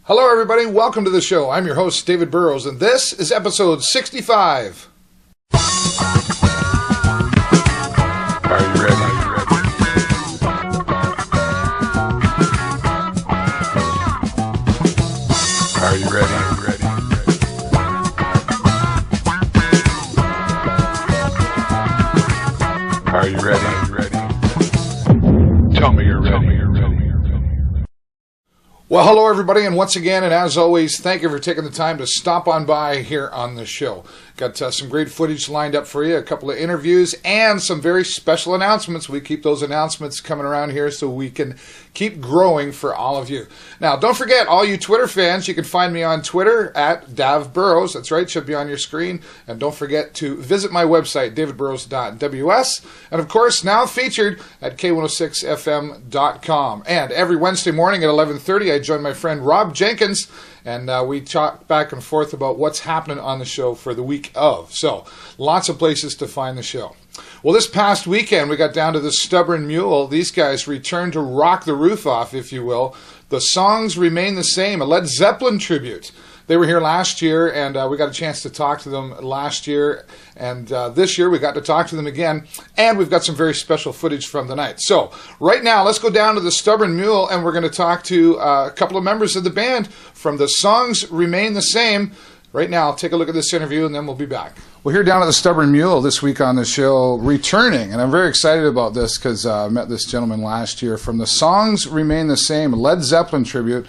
Hello, everybody. Welcome to the show. I'm your host, David Burrows, and this is episode 65. Are you ready? Are you ready? Are you ready? Tell me you're ready. Well, hello, everybody, and once again, and as always, thank you for taking the time to stop on by here on the show. Got some great footage lined up for you, a couple of interviews, and some very special announcements. We keep those announcements coming around here so we can keep growing for all of you. Now, don't forget, all you Twitter fans, you can find me on Twitter at davburrows. That's right, should be on your screen. And don't forget to visit my website, davidburrows.ws. And, of course, now featured at k106fm.com. And every Wednesday morning at 11:30, I join my friend Rob Jenkins, and we talk back and forth about what's happening on the show for the week of. So, lots of places to find the show. Well, this past weekend, we got down to the Stubborn Mule. These guys returned to rock the roof off, if you will. The songs remain the same, a Led Zeppelin tribute. They were here last year, and we got a chance to talk to them last year. And this year, we got to talk to them again. And we've got some very special footage from the night. So, right now, let's go down to the Stubborn Mule, and we're going to talk to a couple of members of the band from The Songs Remain the Same. Right now, I'll take a look at this interview, and then we'll be back. We're here down at the Stubborn Mule this week on the show, returning. And I'm very excited about this because I met this gentleman last year from The Songs Remain the Same, Led Zeppelin tribute.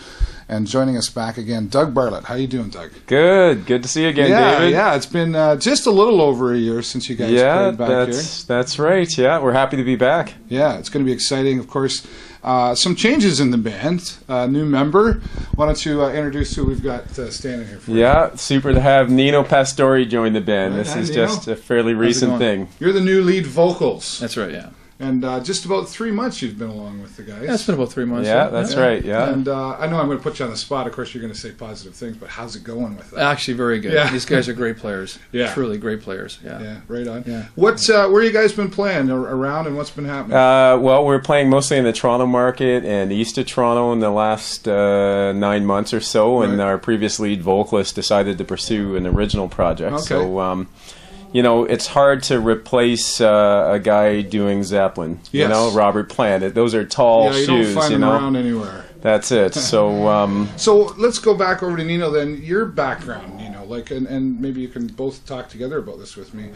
And joining us back again, Doug Bartlett. How you doing, Doug? Good to see you again, David. Yeah, it's been just a little over a year since you guys played back here. That's right. Yeah, we're happy to be back. Yeah, it's going to be exciting. Of course, some changes in the band. New member. Why don't you introduce who we've got standing here for you? Yeah, super to have Nino Pastori join the band. Right, this is Nino. just a fairly recent thing. You're the new lead vocals. That's right, yeah. And just about 3 months you've been along with the guys. Yeah, it's been about 3 months. Yeah, that's right, yeah. And I know I'm going to put you on the spot. Of course, you're going to say positive things, but how's it going with that? Actually, very good. Yeah. These guys are great players. Yeah. Truly great players. Yeah. Yeah, right on. Yeah. What's where you guys been playing around, and what's been happening? Well, we're playing mostly in the Toronto market and east of Toronto in the last 9 months or so, and our previous lead vocalist decided to pursue an original project. Okay. So, you know, it's hard to replace a guy doing Zeppelin. Yes. You know, Robert Plant. Those are tall you shoes. don't find them around anywhere. That's it. So, So let's go back over to Nino then. Your background, Nino, and maybe you can both talk together about this with me.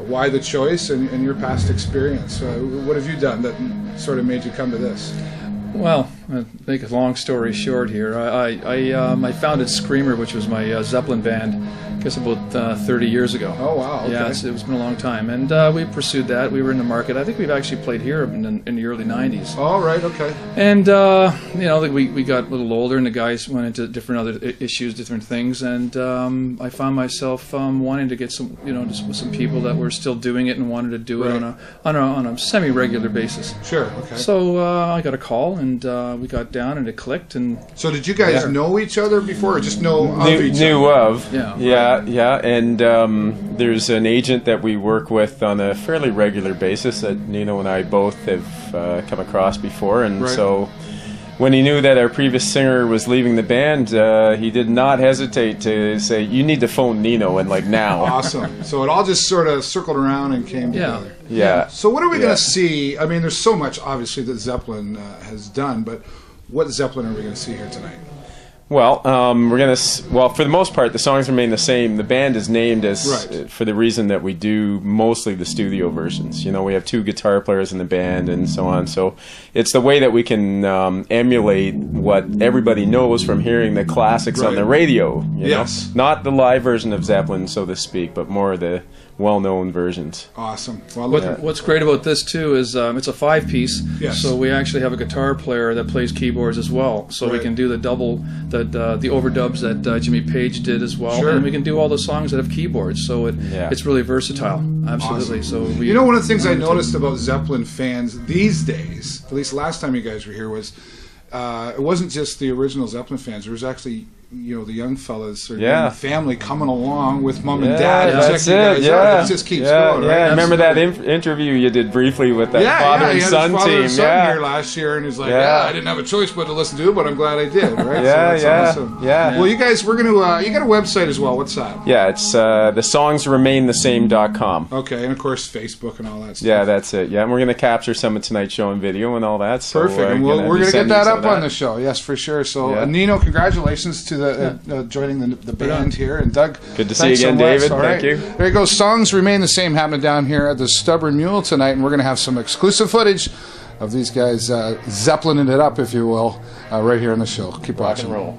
Why the choice and your past experience? What have you done that sort of made you come to this? Well, to make a long story short here, I founded Screamer, which was my Zeppelin band, I guess about 30 years ago. Oh, wow. Okay. Yeah, it's been a long time. And we pursued that. We were in the market. I think we've actually played here in the early 90s. All right, okay. And, we got a little older, and the guys went into different other issues, different things. And I found myself wanting to get some, just with some people that were still doing it and wanted to do it on a semi-regular basis. Sure, okay. So I got a call, and we got down, and it clicked. And so did you guys know each other before, or just know of each other? Knew of. Yeah. Yeah. And there's an agent that we work with on a fairly regular basis that Nino and I both have come across before. And so when he knew that our previous singer was leaving the band, he did not hesitate to say, "You need to phone Nino," and now. Awesome. So it all just sort of circled around and came together. Yeah. So what are we going to see? I mean, there's so much, obviously, that Zeppelin has done, but what Zeppelin are we going to see here tonight? Well, we're gonna. Well, for the most part, the songs remain the same. The band is named as for the reason that we do mostly the studio versions. We have 2 guitar players in the band and so on. So it's the way that we can emulate what everybody knows from hearing the classics on the radio. You know? Not the live version of Zeppelin, so to speak, but more the well-known versions. Awesome. Well, what's great about this too is it's a 5-piece. Yes. So we actually have a guitar player that plays keyboards as well. So we can do the double, the overdubs that Jimmy Page did as well, and we can do all the songs that have keyboards. So it's really versatile. Absolutely. Awesome. So one of the things I noticed about Zeppelin fans these days, at least last time you guys were here, was it wasn't just the original Zeppelin fans. There was actually, the young fellas or Yeah. the family coming along with mom and Yeah, dad. and that's checking you it. guys Yeah, out. It just keeps going, Yeah, right? I remember that Absolutely. interview you did briefly with that Yeah, father he and had son his father team. and son Yeah, here last year, and he's like, Yeah. I didn't have a choice but to listen to it, but I'm glad I did, right? Yeah, so that's yeah, awesome. yeah. Well, you guys, we're going to, you got a website as well. What's that? yeah. It's thesongsremainthesame.com. Okay, and of course, Facebook and all that stuff. Yeah, that's it. Yeah, and we're going to capture some of tonight's show and video and all that. So Perfect, and we're going to get that up on the show. show. Yes, for sure. So, Yeah. Nino, congratulations to the joining the band here, and Doug. Good to see thanks you again, so much. David. All Thank you. There you go. Songs remain the same. Happening down here at the Stubborn Mule tonight, and we're going to have some exclusive footage of these guys zeppelining it up, if you will, right here on the show. Keep Rock watching. and roll.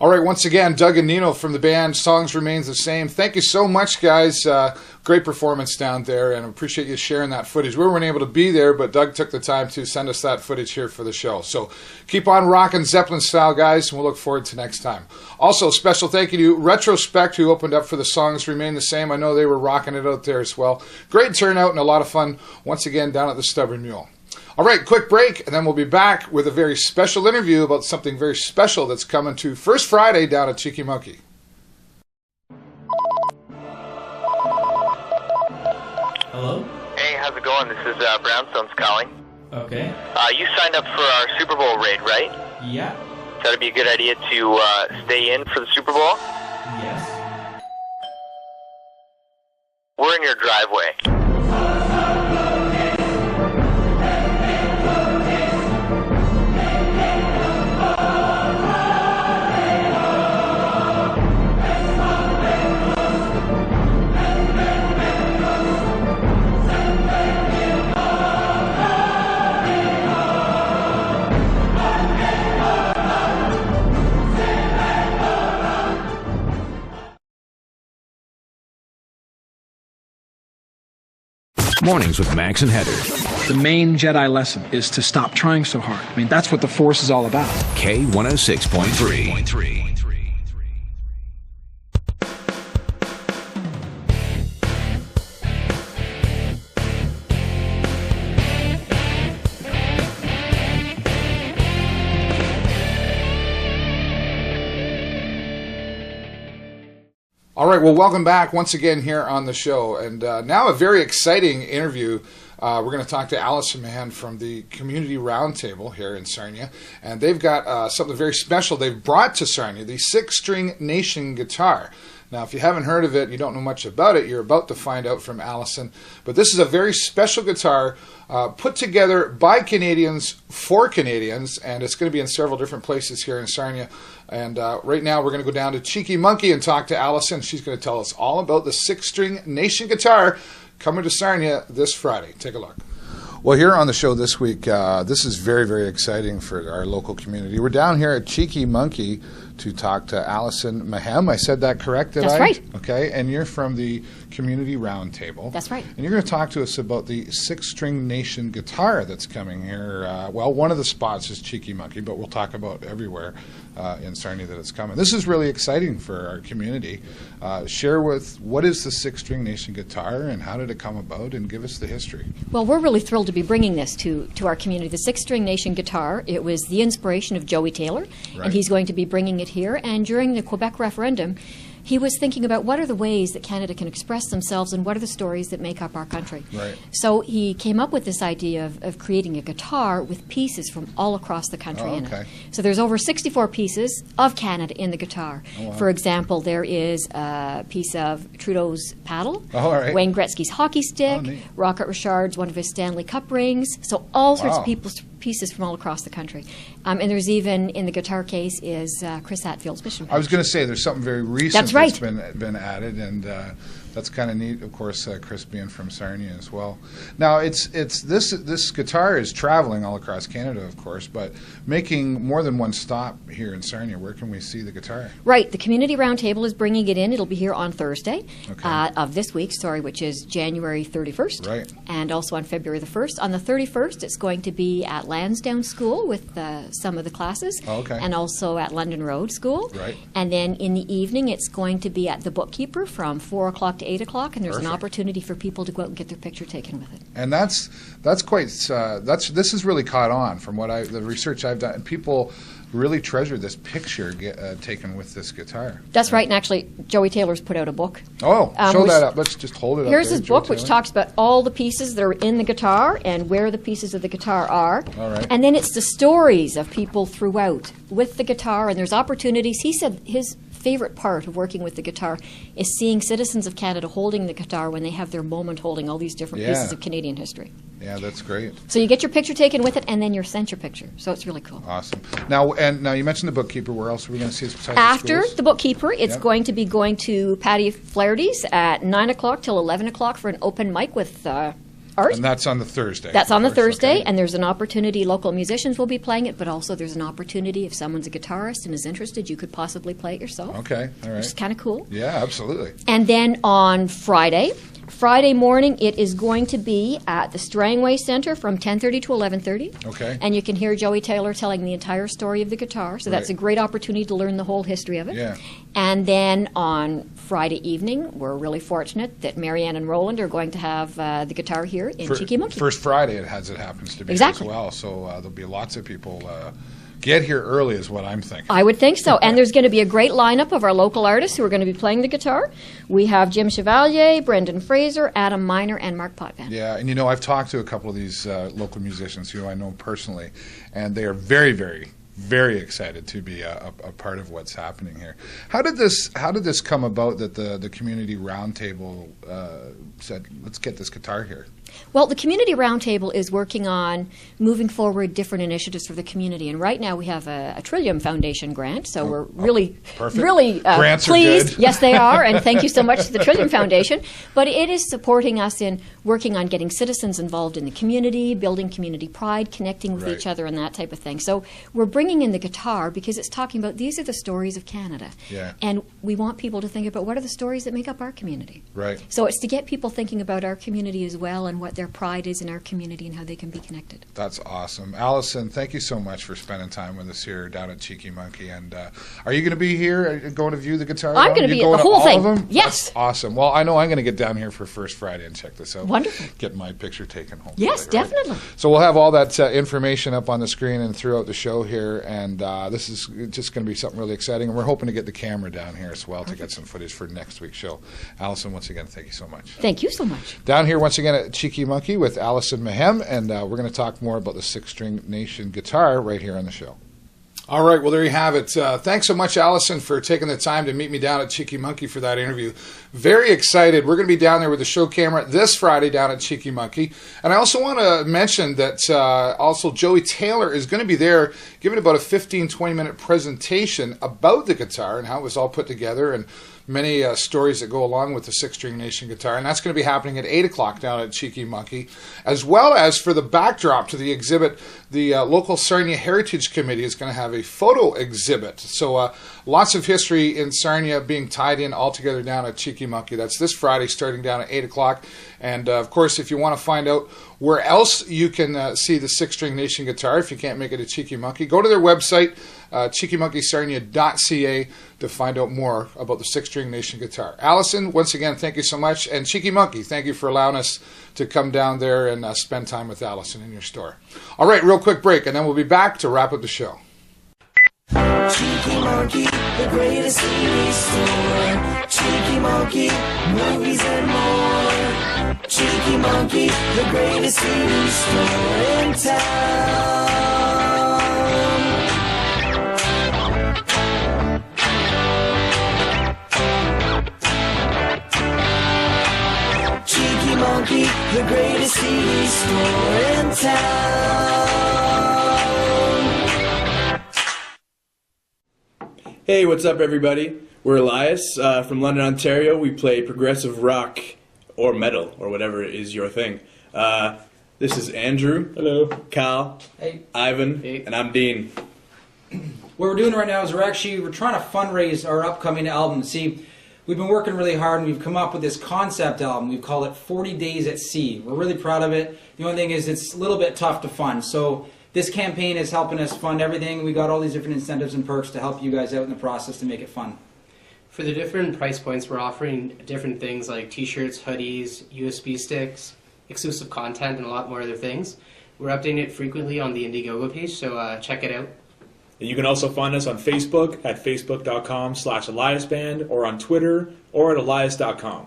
All right, once again, Doug and Nino from the band Songs Remains the Same. Thank you so much, guys. Great performance down there, and I appreciate you sharing that footage. We weren't able to be there, but Doug took the time to send us that footage here for the show. So keep on rocking Zeppelin style, guys, and we'll look forward to next time. Also, special thank you to Retrospect, who opened up for the Songs Remain the Same. I know they were rocking it out there as well. Great turnout and a lot of fun, once again, down at the Stubborn Mule. All right, quick break, and then we'll be back with a very special interview about something very special that's coming to First Friday down at Cheeky Monkey. Hello? Hey, how's it going? This is Brownstones calling. Okay. You signed up for our Super Bowl raid, right? Yeah. So that'd be a good idea to stay in for the Super Bowl? Yes. We're in your driveway. Mornings with Max and Heather. The main Jedi lesson is to stop trying so hard. I mean, that's what the Force is all about. K106.3. All right, well, welcome back once again here on the show. And now a very exciting interview. We're going to talk to Alison Mahon from the Community Roundtable here in Sarnia. And they've got something very special they've brought to Sarnia, the 6-string Nation guitar. Now, if you haven't heard of it, you don't know much about it, you're about to find out from Alison. But this is a very special guitar put together by Canadians for Canadians, and it's going to be in several different places here in Sarnia. And right now we're going to go down to Cheeky Monkey and talk to Alison. She's going to tell us all about the 6-string Nation guitar coming to Sarnia this Friday. Take a look. Well, here on the show this week, this is very, very exciting for our local community. We're down here at Cheeky Monkey to talk to Alison Mahon. I said that correct, did I? That's right. Okay, and you're from the Community Roundtable. That's right. And you're going to talk to us about the 6-string Nation guitar that's coming here. Well, one of the spots is Cheeky Monkey, but we'll talk about everywhere in Sarnia that it's coming. This is really exciting for our community. Share with what is the 6-string Nation guitar and how did it come about, and give us the history. Well, we're really thrilled to be bringing this to our community. The 6-string Nation guitar, it was the inspiration of Joey Taylor, Right. and he's going to be bringing it here. And during the Quebec referendum, he was thinking about what are the ways that Canada can express themselves and what are the stories that make up our country. Right. So he came up with this idea of creating a guitar with pieces from all across the country in okay. it. So there's over 64 pieces of Canada in the guitar. Oh, wow. For example, there is a piece of Trudeau's paddle, Oh, all right. Wayne Gretzky's hockey stick, Oh, neat. Rocket Richard's one of his Stanley Cup rings. So all sorts Wow. of pieces from all across the country. And there's even, in the guitar case, is Chris Hatfield's mission I was page. going to say there's something very recent That's right. that's been added, and that's kind of neat. Of course, Chris being from Sarnia as well. Now, it's this guitar is traveling all across Canada, of course, but making more than one stop here in Sarnia. Where can we see the guitar? Right. The Community Roundtable is bringing it in. It'll be here on Thursday Okay. of this week, which is January 31st. Right. And also on February the 1st. On the 31st, it's going to be at Lansdowne School with some of the classes. Oh, okay. And also at London Road School. Right. And then in the evening, it's going to be at the Bookkeeper from 4 o'clock to 8 o'clock. And there's an Perfect. opportunity for people to go out and get their picture taken with it. And that's quite this has really caught on from what the research I've done. People really treasure this picture taken with this guitar. That's right. And actually, Joey Taylor's put out a book. Oh, show which- that up. Let's just hold it up. Here's there, his Joe book, which Taylor. talks about all the pieces that are in the guitar and where the pieces of the guitar are. All right. And then it's the stories of people throughout with the guitar, and there's opportunities. He said his favorite part of working with the guitar is seeing citizens of Canada holding the guitar when they have their moment holding all these different Yeah. pieces of Canadian history. Yeah, that's great. So you get your picture taken with it, and then you're sent your picture. So it's really cool. Awesome. Now you mentioned the Bookkeeper. Where else are we going to see it besides After the schools? the Bookkeeper, it's Yep. going to be going to Patty Flaherty's at 9 o'clock till 11 o'clock for an open mic with art. And that's on the Thursday. That's on the of course, Thursday, okay. and there's an opportunity. Local musicians will be playing it, but also there's an opportunity if someone's a guitarist and is interested, you could possibly play it yourself. Okay, all Which is right. kind of cool. Yeah, absolutely. And then on Friday morning, it is going to be at the Strangway Center from 10:30 to 11:30. Okay. And you can hear Joey Taylor telling the entire story of the guitar, so that's a Right. great opportunity to learn the whole history of it. Yeah. And then on Friday evening, we're really fortunate that Marianne and Roland are going to have the guitar here in Cheeky Monkey. First Friday it happens to be Exactly. as well. So there'll be lots of people. Get here early is what I'm thinking. I would think so. And there's going to be a great lineup of our local artists who are going to be playing the guitar. We have Jim Chevalier, Brendan Fraser, Adam Miner, and Mark Potvin. Yeah, and I've talked to a couple of these local musicians who I know personally, and they are very, very, very excited to be a part of what's happening here. How did this come about that the Community Roundtable said, let's get this guitar here? Well, the Community Roundtable is working on moving forward different initiatives for the community. And right now we have a Trillium Foundation grant, so we're really, perfect. really Grants are pleased. good. Yes, they are, and thank you so much to the Trillium Foundation. But it is supporting us in working on getting citizens involved in the community, building community pride, connecting with Right. each other, and that type of thing. So we're bringing bringing in the guitar because it's talking about these are the stories of Canada. Yeah. And we want people to think about what are the stories that make up our community. Right. So it's to get people thinking about our community as well and what their pride is in our community and how they can be connected. That's awesome. Alison, thank you so much for spending time with us here down at Cheeky Monkey. And are you going to be here and going to view the guitar? I'm going to be at the whole all thing. Of them? Yes. That's awesome. Well, I know I'm going to get down here for First Friday and check this out. Wonderful. Get my picture taken home. Yes, definitely. So we'll have all that information up on the screen and throughout the show here. And this is just going to be something really exciting. And we're hoping to get the camera down here as well to get some footage for next week's show. Alison, once again, thank you so much. Thank you so much. Down here once again at Cheeky Monkey with Alison Mahon, and we're going to talk more about the Six-String Nation guitar right here on the show. All right, well, there you have it. Thanks so much, Alison, for taking the time to meet me down at Cheeky Monkey for that interview. Very excited. We're going to be down there with the show camera this Friday down at Cheeky Monkey. And I also want to mention that also Joey Taylor is going to be there giving about a 15, 20-minute presentation about the guitar and how it was all put together and many stories that go along with the Six-String Nation guitar. And that's going to be happening at 8 o'clock down at Cheeky Monkey. As well as for the backdrop to the exhibit, the local Sarnia Heritage Committee is going to have a photo exhibit. So lots of history in Sarnia being tied in all together down at Cheeky Monkey. That's this Friday starting down at 8 o'clock. And, of course, if you want to find out where else you can see the Six-String Nation guitar, if you can't make it to Cheeky Monkey, go to their website, cheekymonkeysarnia.ca, to find out more about the Six-String Nation guitar. Alison, once again, thank you so much. And Cheeky Monkey, thank you for allowing us to come down there and spend time with Alison in your store. All right, real quick break, and then we'll be back to wrap up the show. Cheeky Monkey, the greatest CD store. Cheeky Monkey, movies and more. Cheeky Monkey, the greatest CD store in town. Cheeky Monkey, the greatest CD store in town. Hey, what's up, everybody? We're Elias from London, Ontario. We play progressive rock or metal or whatever is your thing. This is Andrew. Hello. Kyle. Hey. Ivan. Hey. And I'm Dean. What we're doing right now is we're trying to fundraise our upcoming album. See, we've been working really hard and we've come up with this concept album. We've called it 40 Days at Sea. We're really proud of it. The only thing is it's a little bit tough to fund. So this campaign is helping us fund everything. We got all these different incentives and perks to help you guys out in the process to make it fun. For the different price points, we're offering different things like t-shirts, hoodies, USB sticks, exclusive content, and a lot more other things. We're updating it frequently on the Indiegogo page, so check it out. And you can also find us on Facebook at facebook.com/EliasBand or on Twitter or at elias.com.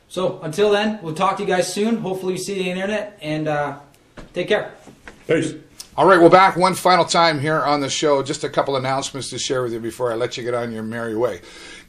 So until then, we'll talk to you guys soon. Hopefully you see the internet, and take care. Peace. All right, we're back one final time here on the show. Just a couple announcements to share with you before I let you get on your merry way.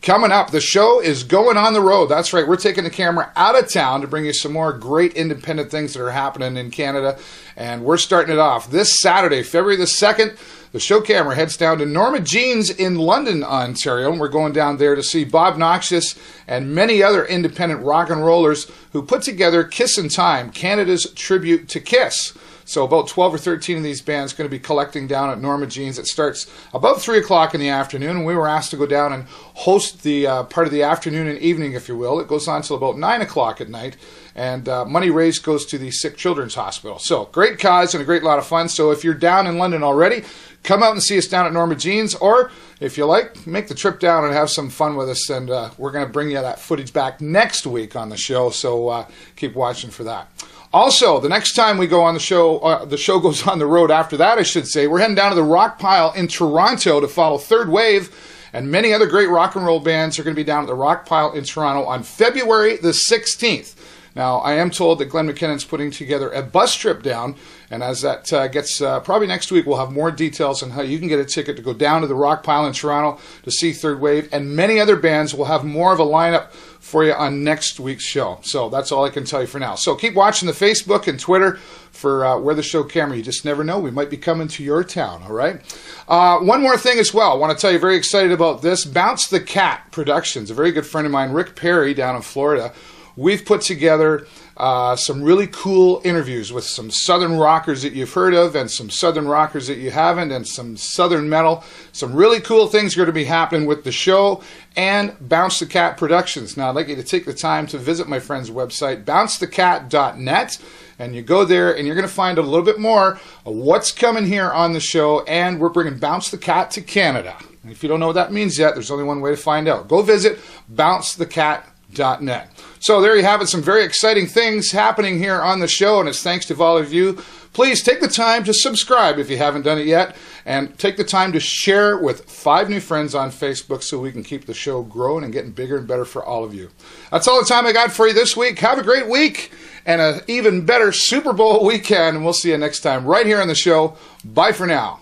Coming up, the show is going on the road. That's right, we're taking the camera out of town to bring you some more great independent things that are happening in Canada. And we're starting it off this Saturday, February the 2nd. The show camera heads down to Norma Jeans in London, Ontario. And we're going down there to see Bob Noxious and many other independent rock and rollers who put together Kiss in Time, Canada's tribute to Kiss. So about 12 or 13 of these bands going to be collecting down at Norma Jeans. It starts about 3 o'clock in the afternoon, and we were asked to go down and host the part of the afternoon and evening, if you will. It goes on till about 9 o'clock at night, and money raised goes to the Sick Children's Hospital. So great cause and a great lot of fun. So if you're down in London already, come out and see us down at Norma Jeans, or if you like, make the trip down and have some fun with us, and we're going to bring you that footage back next week on the show, so keep watching for that. Also, the next time we go on the show goes on the road after that, I should say. We're heading down to the Rock Pile in Toronto to follow Third Wave, and many other great rock and roll bands are going to be down at the Rock Pile in Toronto on February the 16th. Now, I am told that Glenn McKinnon's putting together a bus trip down, and as that gets, probably next week, we'll have more details on how you can get a ticket to go down to the Rock Pile in Toronto to see Third Wave, and many other bands. Will have more of a lineup for you on next week's show. So that's all I can tell you for now. So keep watching the Facebook and Twitter for where the show camera. You just never know. We might be coming to your town, all right? One more thing as well. I want to tell you, very excited about this. Bounce the Cat Productions, a very good friend of mine, Rick Perry, down in Florida, we've put together some really cool interviews with some Southern rockers that you've heard of and some Southern rockers that you haven't, and some Southern metal. Some really cool things are going to be happening with the show and Bounce the Cat Productions. Now, I'd like you to take the time to visit my friend's website, bouncethecat.net. And you go there and you're going to find out a little bit more of what's coming here on the show. And we're bringing Bounce the Cat to Canada. And if you don't know what that means yet, there's only one way to find out. Go visit bouncethecat.net. So there you have it, some very exciting things happening here on the show, and it's thanks to all of you. Please take the time to subscribe if you haven't done it yet, and take the time to share it with 5 new friends on Facebook so we can keep the show growing and getting bigger and better for all of you. That's all the time I got for you this week. Have a great week and an even better Super Bowl weekend, and we'll see you next time right here on the show. Bye for now.